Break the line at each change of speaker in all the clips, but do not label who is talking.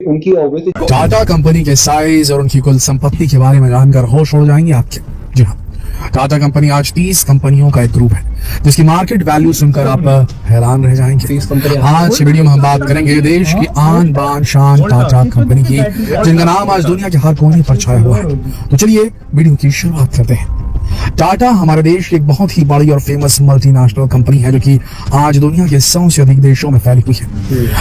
उनकी obviously
Tata company के size और उनकी कुल संपत्ति के बारे में जानकर होश उड़ जाएंगे आपके। जी हाँ, टाटा कंपनी आज 30 कंपनियों का एक ग्रुप है जिसकी मार्केट वैल्यू सुनकर आप हैरान रह जाएंगे। आज की वीडियो में हम बात करेंगे देश की आन बान शान टाटा कंपनी की, जिनका नाम आज दुनिया के हर कोने पर छाया हुआ है। तो चलिए वीडियो की शुरुआत करते हैं। टाटा हमारे देश की एक बहुत ही बड़ी और फेमस मल्टीनेशनल कंपनी है जो कि आज दुनिया के 100 से अधिक देशों में फैली हुई है।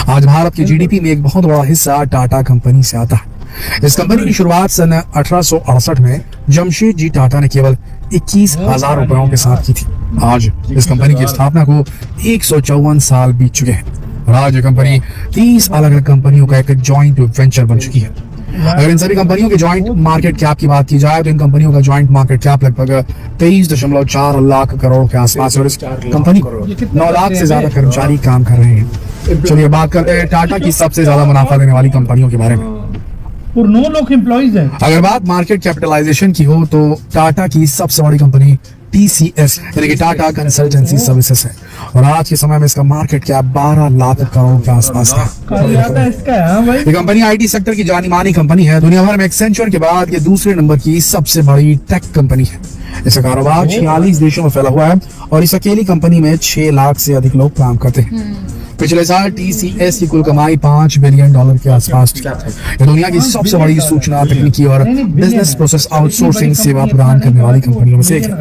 आज भारत की जीडीपी में एक बहुत बड़ा हिस्सा टाटा कंपनी से आता है। इस कंपनी की शुरुआत सन 1868 में जमशेद जी टाटा ने केवल 21,000 रुपयों के साथ की थी। आज इस कंपनी की स्थापना को 154 साल बीत चुके हैं और आज ये कंपनी 30 अलग अलग कंपनियों का एक जॉइंट वेंचर बन चुकी है। अगर इन सभी कंपनियों के जॉइंट मार्केट कैप की बात की जाए तो इन कंपनियों का जॉइंट मार्केट कैप लगभग 23.4 लाख करोड़ के आसपास है और इस कंपनी को 9 लाख से ज्यादा कर्मचारी काम कर रहे हैं। चलिए बात करते हैं टाटा की सबसे ज्यादा मुनाफा देने वाली कंपनियों के बारे में।
9 लाख एम्प्लॉइज हैं।
अगर बात मार्केट कैपिटलाइजेशन की हो तो टाटा की सबसे बड़ी कंपनी TCS यानी कि टाटा कंसल्टेंसी सर्विसेज है और आज के समय में इसका मार्केट कैप 12 लाख करोड़ के आसपास है। ये कंपनी IT सेक्टर की जानी मानी कंपनी है। दुनिया भर में एक्सेंचर के बाद ये दूसरे नंबर की सबसे बड़ी टेक कंपनी है। इसका कारोबार 46 देशों में फैला हुआ है और इस अकेली कंपनी में 6 लाख से अधिक लोग काम करते हैं। पिछले साल TCS की कुल कमाई $5 बिलियन के आसपास थी। ये दुनिया की सबसे बड़ी सूचना तकनीकी और बिजनेस प्रोसेस आउटसोर्सिंग सेवा प्रदान करने वाली कंपनियों में से एक है।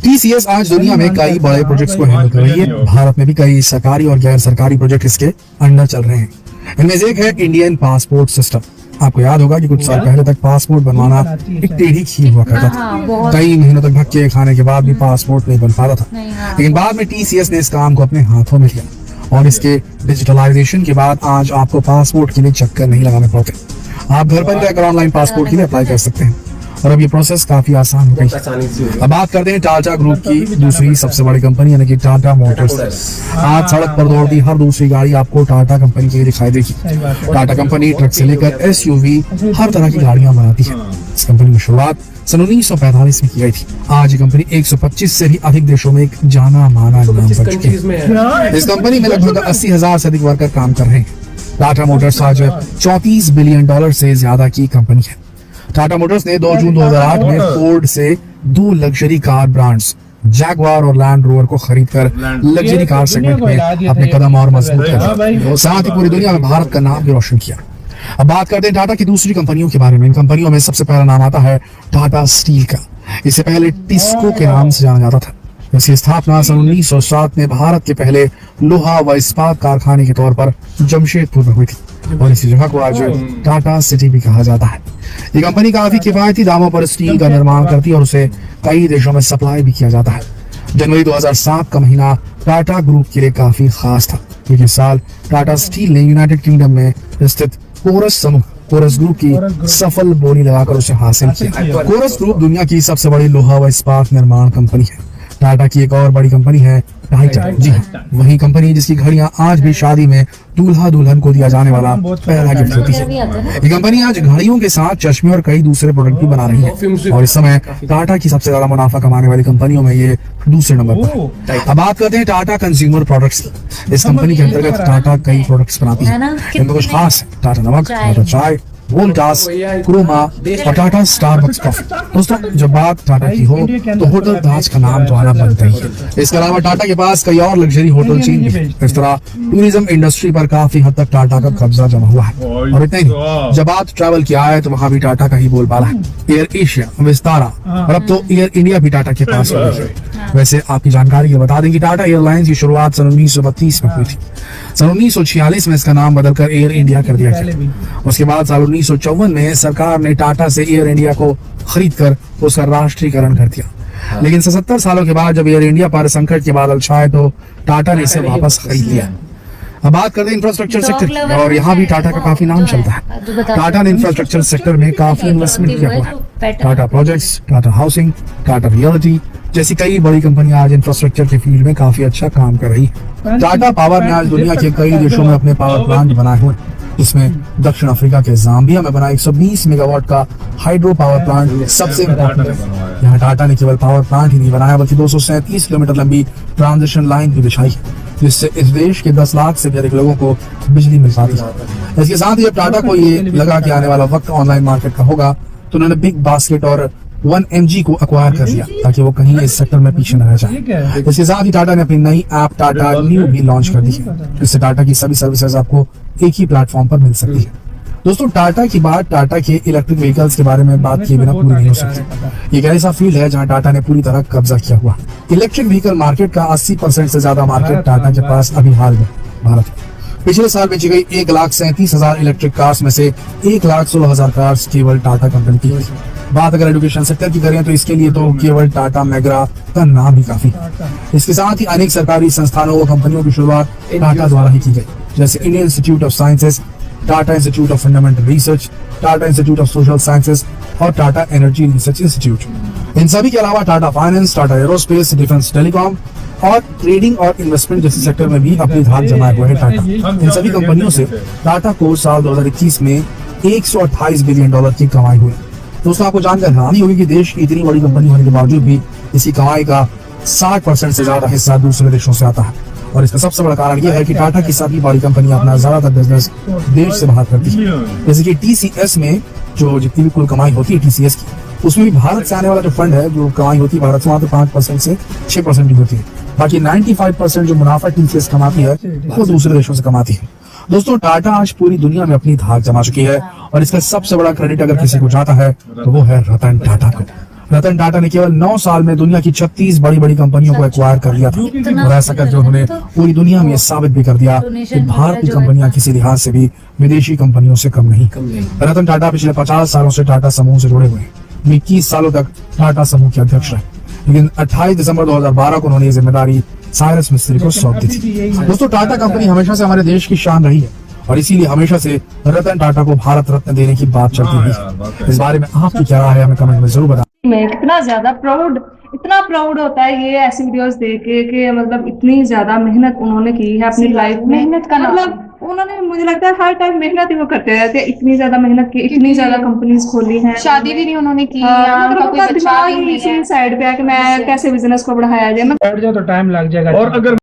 TCS आज दुनिया में कई बड़े प्रोजेक्ट्स को हैंडल कर रही है। भारत में भी कई सरकारी और गैर सरकारी प्रोजेक्ट इसके अंडर चल रहे हैं। इनमें से एक है इंडियन पासपोर्ट सिस्टम। आपको याद होगा कि कुछ साल पहले तक पासपोर्ट बनवाना एक टेढ़ी खीर हुआ करता था। कई महीनों तक धक्के खाने के बाद भी पासपोर्ट नहीं बन पाता था, लेकिन बाद में TCS ने इस काम को अपने हाथों में लिया और इसके डिजिटलाइजेशन के बाद आज आपको पासपोर्ट के लिए चक्कर नहीं लगाने पड़ते। आप घर पर रहकर ऑनलाइन पासपोर्ट के लिए अप्लाई कर सकते हैं और अब ये प्रोसेस काफी आसान हो गई है। अब बात करते हैं टाटा ग्रुप की दूसरी सबसे बड़ी कंपनी यानी कि टाटा मोटर्स। आज सड़क पर दौड़ती हर दूसरी गाड़ी आपको टाटा कंपनी की दिखाई देगी। टाटा कंपनी ट्रक से लेकर SUV हर तरह की गाड़ियां बनाती है। इस कंपनी की शुरुआत सन 1945 में की गई थी। आज ये कंपनी 125 से भी अधिक देशों में एक जाना माना नाम बन चुकी है। इस कंपनी में लगभग 80,000 से अधिक वर्कर काम कर रहे हैं। टाटा मोटर्स आज $34 बिलियन से ज्यादा की कंपनी है। टाटा मोटर्स ने 2 जून 2008 में फोर्ड से 2 लग्जरी कार ब्रांड्स जैगवार और लैंड रोवर को खरीदकर लग्जरी कार सेगमेंट में अपने कदम और मजबूत कर साथ ही पूरी दुनिया में भारत का नाम भी रोशन किया। अब बात करते हैं टाटा की दूसरी कंपनियों के बारे में। इन कंपनियों में सबसे पहला नाम आता है टाटा स्टील का। इससे पहले टिस्को के नाम से जाना जाता था। इसकी स्थापना सन 1907 में भारत के पहले लोहा व इस्पात कारखाने के तौर पर जमशेदपुर में हुई थी और इसी जगह को आज टाटा सिटी भी कहा जाता है। ये कंपनी काफी किफायती दामों पर स्टील का निर्माण करती है और उसे कई देशों में सप्लाई भी किया जाता है। जनवरी 2007 का महीना टाटा ग्रुप के लिए काफी खास था क्योंकि इस साल टाटा स्टील ने यूनाइटेड किंगडम में स्थित कोरस ग्रुप की सफल बोली लगाकर उसे हासिल किया। कोरस ग्रुप दुनिया की सबसे बड़ी लोहा व इस्पात निर्माण कंपनी है। टाटा की एक और बड़ी कंपनी है टाइटन। जी हाँ, वही कंपनी जिसकी घड़ियां आज भी शादी में दूल्हा दुल्हन को दिया जाने वाला पहला गिफ्ट होती है। ये कंपनी आज घड़ियों के साथ चश्मे और कई दूसरे प्रोडक्ट भी बना रही है और इस समय टाटा की सबसे ज्यादा मुनाफा कमाने वाली कंपनियों में ये दूसरे नंबर पर है। अब बात करते हैं टाटा कंज्यूमर प्रोडक्ट्स की। इस कंपनी के अंतर्गत टाटा कई प्रोडक्ट्स बनाती है। इनमें कुछ खास है टाटा नमक, टाटा चाय, वोल्टास, क्रोमा और टाटा स्टारबक्स कॉफी। दोस्तों जब बात टाटा की हो तो होटल ताज का नाम तो आना बनता ही है। इसके अलावा टाटा के पास कई और लग्जरी होटल चेन भी है। इस तरह टूरिज्म इंडस्ट्री पर काफी हद तक टाटा का कब्जा जमा हुआ है और इतना ही जब बात ट्रैवल की आए तो वहाँ भी टाटा का ही बोलबाला है। एयर एशिया, विस्तारा और अब तो एयर इंडिया भी टाटा के पास हो गई है। वैसे आपकी जानकारी के बता दें कि टाटा एयरलाइंस की शुरुआत सन 1932 में हुई थी। सन 1946 में इसका नाम बदलकर एयर इंडिया कर दिया गया। उसके बाद साल 1954 में सरकार ने टाटा से एयर इंडिया को खरीदकर उसका राष्ट्रीयकरण कर दिया। लेकिन 77 सालों के बाद जब एयर इंडिया पर संकट के बादल छाए तो टाटा ने इसे वापस खरीद लिया। अब बात करते हैं इंफ्रास्ट्रक्चर सेक्टर की और यहाँ भी टाटा का काफी नाम चलता है। टाटा ने इंफ्रास्ट्रक्चर सेक्टर में काफी इन्वेस्टमेंट किया हुआ है। Tata projects, Tata housing, Tata realty जैसी कई बड़ी कंपनियां आज इंफ्रास्ट्रक्चर के फील्ड में काफी अच्छा काम कर रही है। टाटा पावर ने आज दुनिया के कई देशों में अपने पावर प्लांट बनाए हुए। इसमें दक्षिण अफ्रीका के जाम्बिया में बना 120 मेगावाट का हाइड्रो पावर प्लांट सबसे इम्पोर्टेंट है। यहाँ टाटा ने केवल पावर प्लांट ही नहीं बनाया बल्कि 237 किलोमीटर लंबी ट्रांसमिशन लाइन भी बिछाई है। जिससे इस देश के 10 लाख से भी अधिक लोगों को बिजली मिल पाती है। इसके साथ ही अब टाटा को ये लगा कि आने वाला वक्त ऑनलाइन मार्केट का होगा, तो उन्होंने बिग बास्केट और 1mg को अक्वायर कर लिया ताकि वो कहीं इस सेक्टर में पीछे न रह जाए। इसके साथ ही टाटा ने अपनी नई ऐप टाटा न्यू भी लॉन्च कर दी है, जिससे टाटा की सभी सर्विसेज आपको एक ही प्लेटफॉर्म पर मिल सकती है। दोस्तों, टाटा की बात टाटा के इलेक्ट्रिक व्हीकल्स के बारे में बात किए बिना पूरी नहीं हो सकती। ये एक ऐसा फील्ड है जहां टाटा ने पूरी तरह कब्जा किया हुआ। इलेक्ट्रिक व्हीकल मार्केट का 80% से ज्यादा मार्केट टाटा के पास अभी हाल में भारत में। पिछले साल बेची गई 1,37,000 इलेक्ट्रिक कार्स में से 1,16,000 कार्स केवल टाटा कंपनी की थी। बात अगर एजुकेशन सेक्टर की करें तो इसके लिए तो केवल टाटा मैग्रा का नाम ही काफी है। इसके साथ ही अनेक सरकारी संस्थानों व कंपनियों की शुरुआत टाटा द्वारा ही की गई, जैसे Indian institute of sciences, Tata institute of fundamental research, Tata institute of social sciences और टाटा एनर्जी रिसर्च इंस्टीट्यूट। इन सभी के अलावा Tata finance, Tata aerospace, defence, telecom और ट्रेडिंग और इन्वेस्टमेंट जैसे सेक्टर में भी अपनी धाक जमाए हुए है टाटा। इन सभी कंपनियों से टाटा को साल 2021 में $128 बिलियन की कमाई हुई। दोस्तों, आपको जानकर हैरानी होगी कि देश की इतनी बड़ी कंपनी होने के बावजूद भी इसकी कमाई का 60% से ज्यादा हिस्सा दूसरे देशों से आता है। और इसका सबसे बड़ा कारण यह है कि टाटा की सभी बड़ी कंपनियां अपना ज्यादातर बिजनेस देश से बाहर करती है। जैसे कि TCS में जो जितनी भी कुल कमाई होती है TCS की, उसमें भी भारत से आने वाला जो फंड है, जो कमाई होती है भारत से, वहां पे 5% से 6% की होती है। बाकी 95% जो मुनाफा TCS कमाती है वो दूसरे देशों से कमाती है। दोस्तों, टाटा आज पूरी दुनिया में अपनी धाक जमा चुकी है और इसका सबसे बड़ा क्रेडिट अगर किसी को जाता है तो वो है रतन टाटा को। रतन टाटा ने केवल 9 साल में दुनिया की 36 बड़ी बड़ी कंपनियों को एक्वायर कर लिया था और ऐसा करके उन्होंने पूरी दुनिया में साबित भी कर दिया कि भारत की कंपनियां किसी लिहाज से भी विदेशी कंपनियों से कम नहीं। रतन टाटा पिछले 50 सालों से टाटा समूह से जुड़े हुए हैं। 21 सालों तक टाटा समूह के अध्यक्ष रहे, लेकिन 28 दिसंबर 2012 को उन्होंने ये जिम्मेदारी साइरस मिस्त्री को सौंप दी थी। दोस्तों, टाटा कंपनी हमेशा से हमारे देश की शान रही है और इसीलिए हमेशा से रतन टाटा को भारत रत्न देने की बात चलती हुई। इस बारे में आपकी क्या राय है, हमें कमेंट में जरूर बताएं।
मैं कितना ज्यादा इतना प्राउड होता है ये ऐसी वीडियोस देख के मतलब इतनी ज्यादा मेहनत उन्होंने की है अपनी लाइफ में। मेहनत का मतलब उन्होंने, मुझे लगता है हर टाइम मेहनत ही वो करते रहते हैं। इतनी ज्यादा मेहनत की, इतनी ज्यादा कंपनीज खोली हैं।
शादी भी नहीं उन्होंने की,
मतलब
उनका कोई बच्चा भी नहीं है।
इसी साइड पे है कि मैं कैसे बिजनेस को बढ़ाया जाए।
बैठ जाओ तो टाइम लग जाएगा। और अगर